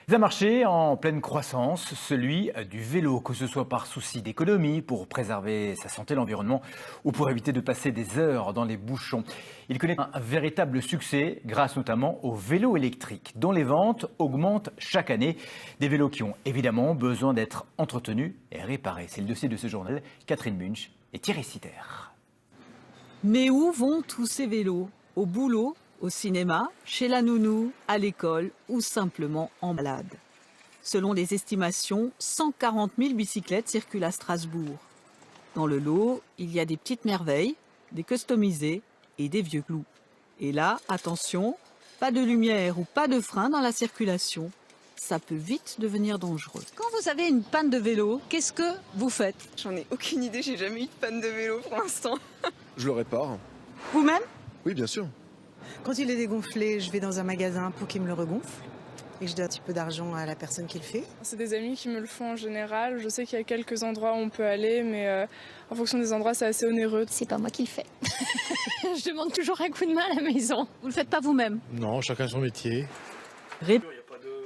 Un marché en pleine croissance, celui du vélo, que ce soit par souci d'économie, pour préserver sa santé, l'environnement, ou pour éviter de passer des heures dans les bouchons. Il connaît un véritable succès grâce notamment aux vélos électriques, dont les ventes augmentent chaque année. Des vélos qui ont évidemment besoin d'être entretenus et réparés. C'est le dossier de ce journal. Catherine Munch et Thierry Sitter. Mais où vont tous ces vélos? Au boulot, au cinéma, chez la nounou, à l'école ou simplement en balade. Selon les estimations, 140 000 bicyclettes circulent à Strasbourg. Dans le lot, il y a des petites merveilles, des customisées et des vieux clous. Et là, attention, pas de lumière ou pas de frein dans la circulation. Ça peut vite devenir dangereux. Quand vous avez une panne de vélo, qu'est-ce que vous faites? J'en ai aucune idée, j'ai jamais eu de panne de vélo pour l'instant. Je le répare. Vous-même? Oui, bien sûr. Quand il est dégonflé, je vais dans un magasin pour qu'il me le regonfle. Et je donne un petit peu d'argent à la personne qui le fait. C'est des amis qui me le font en général. Je sais qu'il y a quelques endroits où on peut aller, mais en fonction des endroits, c'est assez onéreux. C'est pas moi qui le fais. Je demande toujours un coup de main à la maison. Vous le faites pas vous-même? Non, chacun son métier.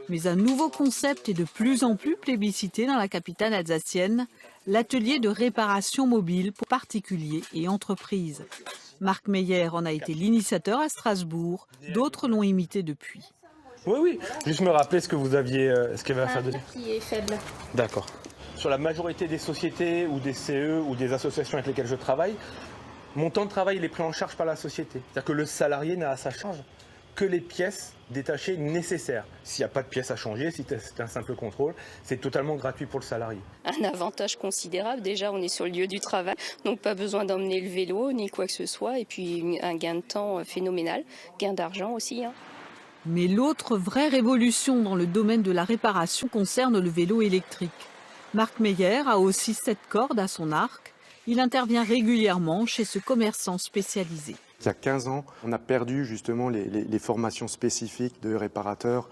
Mais un nouveau concept est de plus en plus plébiscité dans la capitale alsacienne, l'atelier de réparation mobile pour particuliers et entreprises. Marc Meyer en a été l'initiateur à Strasbourg, d'autres l'ont imité depuis. Oui. Juste me rappeler ce que vous aviez, ce qu'il y avait à faire de Qui est faible. D'accord. Sur la majorité des sociétés ou des CE ou des associations avec lesquelles je travaille, mon temps de travail il est pris en charge par la société. C'est-à-dire que le salarié n'a à sa charge que les pièces détachées nécessaires. S'il n'y a pas de pièces à changer, si c'est un simple contrôle, c'est totalement gratuit pour le salarié. Un avantage considérable, déjà on est sur le lieu du travail, donc pas besoin d'emmener le vélo ni quoi que ce soit, et puis un gain de temps phénoménal, gain d'argent aussi. Mais l'autre vraie révolution dans le domaine de la réparation concerne le vélo électrique. Marc Meyer a aussi 7 cordes à son arc. Il intervient régulièrement chez ce commerçant spécialisé. Il y a 15 ans, on a perdu justement les formations spécifiques de réparateurs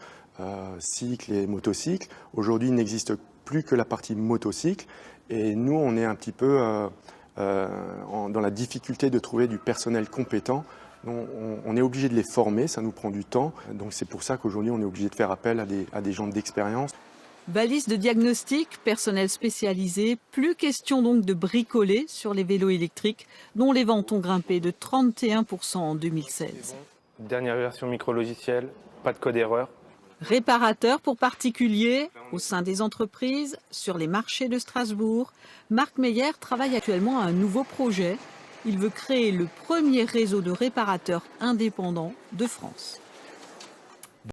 cycles et motocycles. Aujourd'hui, il n'existe plus que la partie motocycle. Et nous, on est un petit peu dans la difficulté de trouver du personnel compétent. On est obligé de les former, ça nous prend du temps. Donc c'est pour ça qu'aujourd'hui, on est obligé de faire appel à des gens d'expérience. Balise de diagnostic, personnel spécialisé, plus question donc de bricoler sur les vélos électriques dont les ventes ont grimpé de 31% en 2016. Dernière version micro-logiciel, pas de code erreur. Réparateur pour particuliers, au sein des entreprises, sur les marchés de Strasbourg, Marc Meyer travaille actuellement à un nouveau projet. Il veut créer le premier réseau de réparateurs indépendants de France.